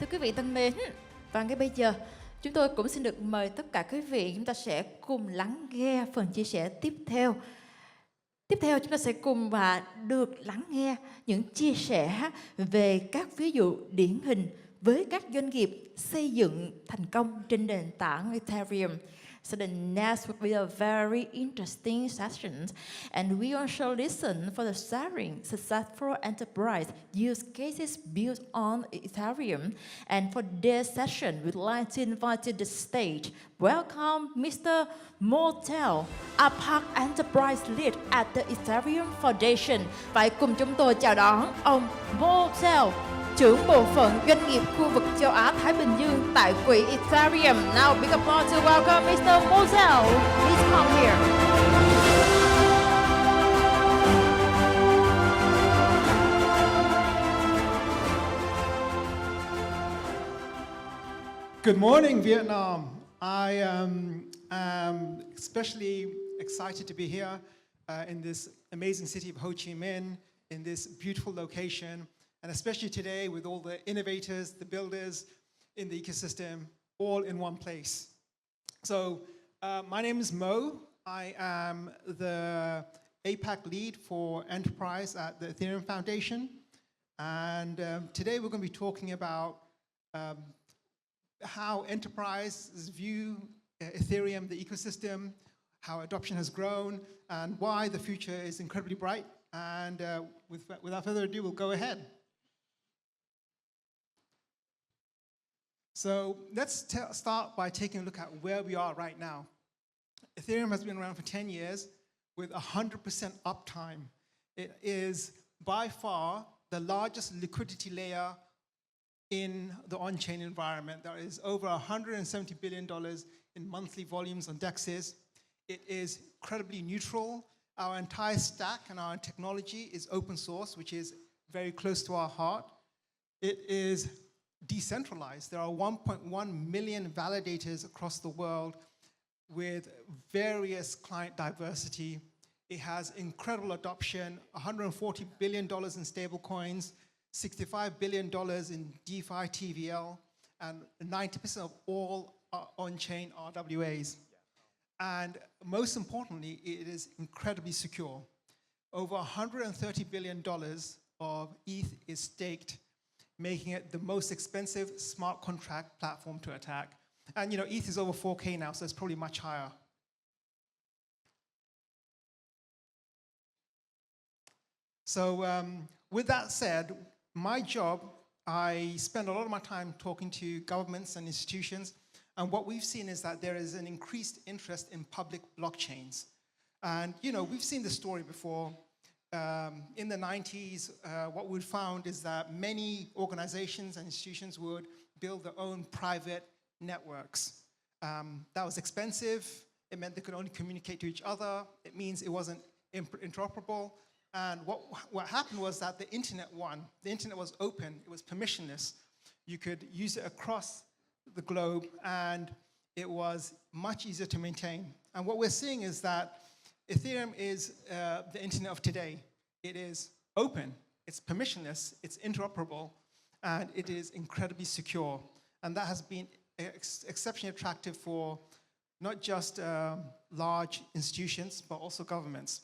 Thưa quý vị thân mến, và ngay bây giờ chúng tôi cũng xin được mời tất cả quý vị, chúng ta sẽ cùng lắng nghe phần chia sẻ tiếp theo. Tiếp theo chúng ta sẽ cùng và được lắng nghe những chia sẻ về các ví dụ điển hình với các doanh nghiệp xây dựng thành công trên nền tảng Ethereum. So the next will be a very interesting session, and we also listen for the sharing successful enterprise use cases built on Ethereum. And for this session, we'd like to invite to the stage, welcome Mr. Motel, APAC Enterprise Lead at the Ethereum Foundation. Và cùng chúng tôi chào đón ông Motel, trưởng bộ phận doanh nghiệp khu vực châu Á Thái Bình Dương tại quỹ Ethereum. Now big applause to welcome Mr. Motel. Please come here. Good morning, Vietnam. I am especially excited to be here in this amazing city of Ho Chi Minh, in this beautiful location, and especially today with all the innovators, the builders in the ecosystem, all in one place. So my name is Mo. I am the APAC lead for enterprise at the Ethereum Foundation. And today we're going to be talking about how enterprises view Ethereum, the ecosystem, how adoption has grown, and why the future is incredibly bright. And without further ado, we'll go ahead. So let's start by taking a look at where we are right now. Ethereum has been around for 10 years with 100% uptime. It is by far the largest liquidity layer in the on-chain environment. There is over $170 billion in monthly volumes on DEXs. It is incredibly neutral. Our entire stack and our technology is open source, which is very close to our heart. It is decentralized. There are 1.1 million validators across the world with various client diversity. It has incredible adoption, $140 billion in stablecoins, $65 billion in DeFi TVL, and 90% of all on-chain RWAs. And most importantly, it is incredibly secure. Over $130 billion of ETH is staked, making it the most expensive smart contract platform to attack. And ETH is over 4K now, so it's probably much higher. So with that said, my job, I spend a lot of my time talking to governments and institutions, and what we've seen is that there is an increased interest in public blockchains. And we've seen this story before. In the 90s, what we found is that many organizations and institutions would build their own private networks. That was expensive. It meant they could only communicate to each other. It means it wasn't interoperable. And what happened was that the internet won. The internet was open. It was permissionless. You could use it across the globe, and it was much easier to maintain. And what we're seeing is that Ethereum is the internet of today. It is open, it's permissionless, it's interoperable, and it is incredibly secure. And that has been exceptionally attractive for not just large institutions, but also governments.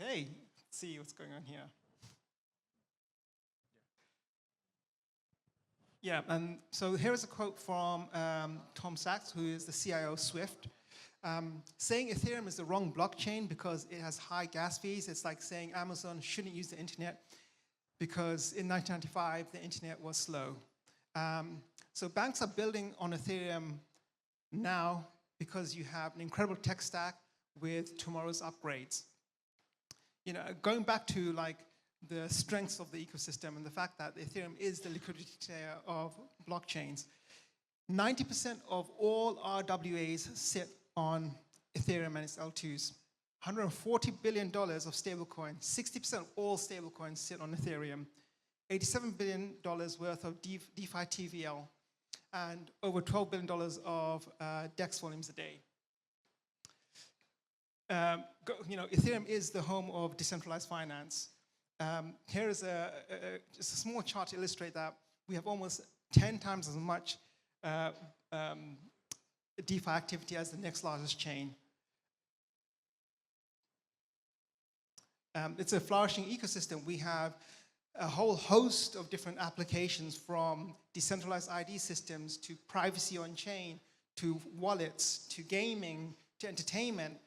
Okay, let's see what's going on here. Yeah, and so here is a quote from Tom Sachs, who is the CIO of Swift, saying Ethereum is the wrong blockchain because it has high gas fees. It's like saying Amazon shouldn't use the internet because in 1995, the internet was slow. So banks are building on Ethereum now because you have an incredible tech stack with tomorrow's upgrades. Going back to the strengths of the ecosystem and the fact that Ethereum is the liquidity layer of blockchains. 90% of all RWAs sit on Ethereum and its L2s. $140 billion of stablecoins, 60% of all stablecoins sit on Ethereum. $87 billion worth of DeFi TVL. and over $12 billion of DEX volumes a day. Ethereum is the home of decentralized finance. Here is just a small chart to illustrate that. We have almost 10 times as much DeFi activity as the next largest chain. It's a flourishing ecosystem. We have a whole host of different applications, from decentralized ID systems to privacy on chain, to wallets, to gaming, to entertainment.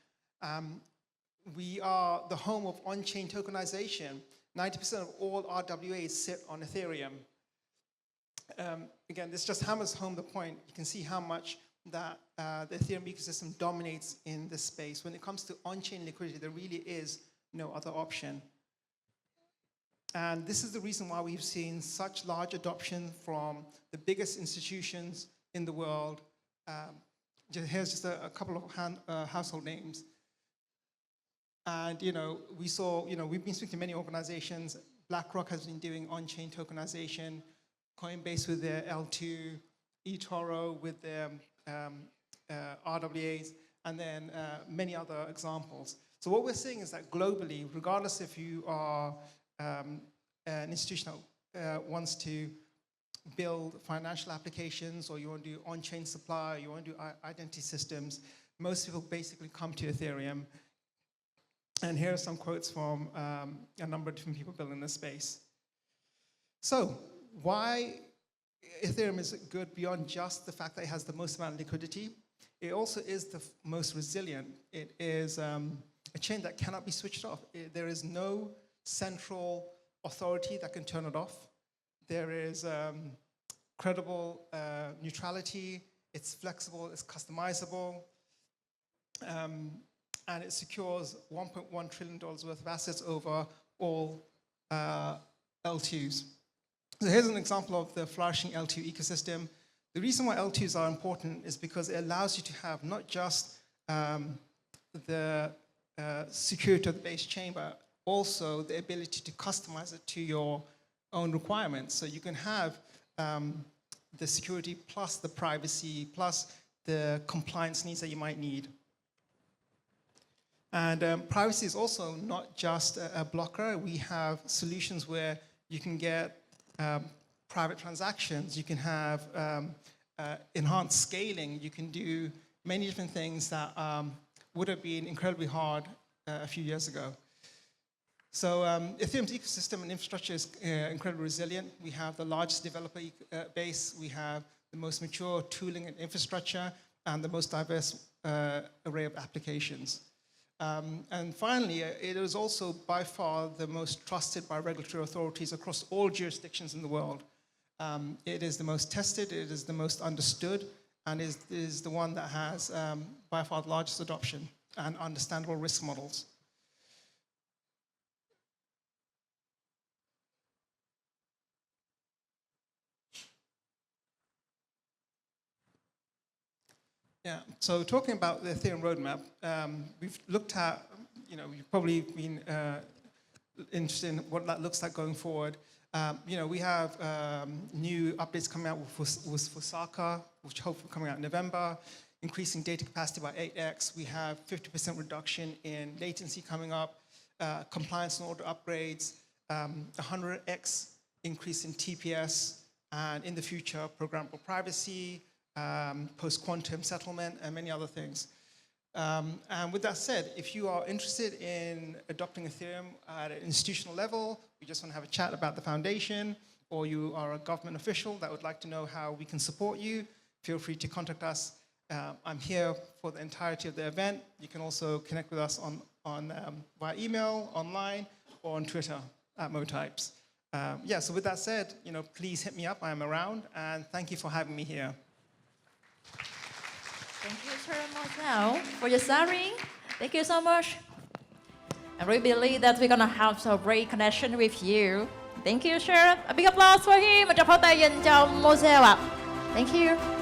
We are the home of on-chain tokenization. 90% of all RWAs sit on Ethereum. Again, this just hammers home the point. You can see how much that the Ethereum ecosystem dominates in this space. When it comes to on-chain liquidity, there really is no other option. And this is the reason why we've seen such large adoption from the biggest institutions in the world. Here's just a couple of household names. And we saw, we've been speaking to many organizations. BlackRock has been doing on-chain tokenization, Coinbase with their L2, eToro with their RWAs, and then many other examples. So what we're seeing is that globally, regardless if you are an institution that wants to build financial applications, or you want to do on-chain supply, or you want to do identity systems, most people basically come to Ethereum. And here are some quotes from a number of different people building this space. So why Ethereum is good beyond just the fact that it has the most amount of liquidity? It also is the most resilient. It is a chain that cannot be switched off. There is no central authority that can turn it off. There is credible neutrality. It's flexible. It's customizable. And it secures $1.1 trillion worth of assets over all L2s. So here's an example of the flourishing L2 ecosystem. The reason why L2s are important is because it allows you to have not just the security of the base chain, but also the ability to customize it to your own requirements. So you can have the security plus the privacy plus the compliance needs that you might need. And privacy is also not just a blocker. We have solutions where you can get private transactions. You can have enhanced scaling. You can do many different things that would have been incredibly hard a few years ago. So Ethereum's ecosystem and infrastructure is incredibly resilient. We have the largest developer base. We have the most mature tooling and infrastructure, and the most diverse array of applications. And finally, it is also by far the most trusted by regulatory authorities across all jurisdictions in the world. It is the most tested, it is the most understood, and is the one that has by far the largest adoption and understandable risk models. Yeah, so talking about the Ethereum roadmap, we've looked at, you've probably been interested in what that looks like going forward. We have new updates coming out with Fusaka, which hopefully coming out in November, increasing data capacity by 8x. We have 50% reduction in latency coming up, compliance and order upgrades, 100x increase in TPS, and in the future, programmable privacy, post-quantum settlement, and many other things. And with that said, if you are interested in adopting Ethereum at an institutional level, you just want to have a chat about the foundation, or you are a government official that would like to know how we can support you, feel free to contact us. I'm here for the entirety of the event. You can also connect with us via email, online, or on Twitter at MoTypes. So with that said, please hit me up. I'm around, and thank you for having me here. Thank you so much now for your sharing. Thank you so much. I really believe that we're going to have a great connection with you. Thank you, sir. A big applause for him. Một tràng pháo tay dành cho Moselle ạ. Thank you.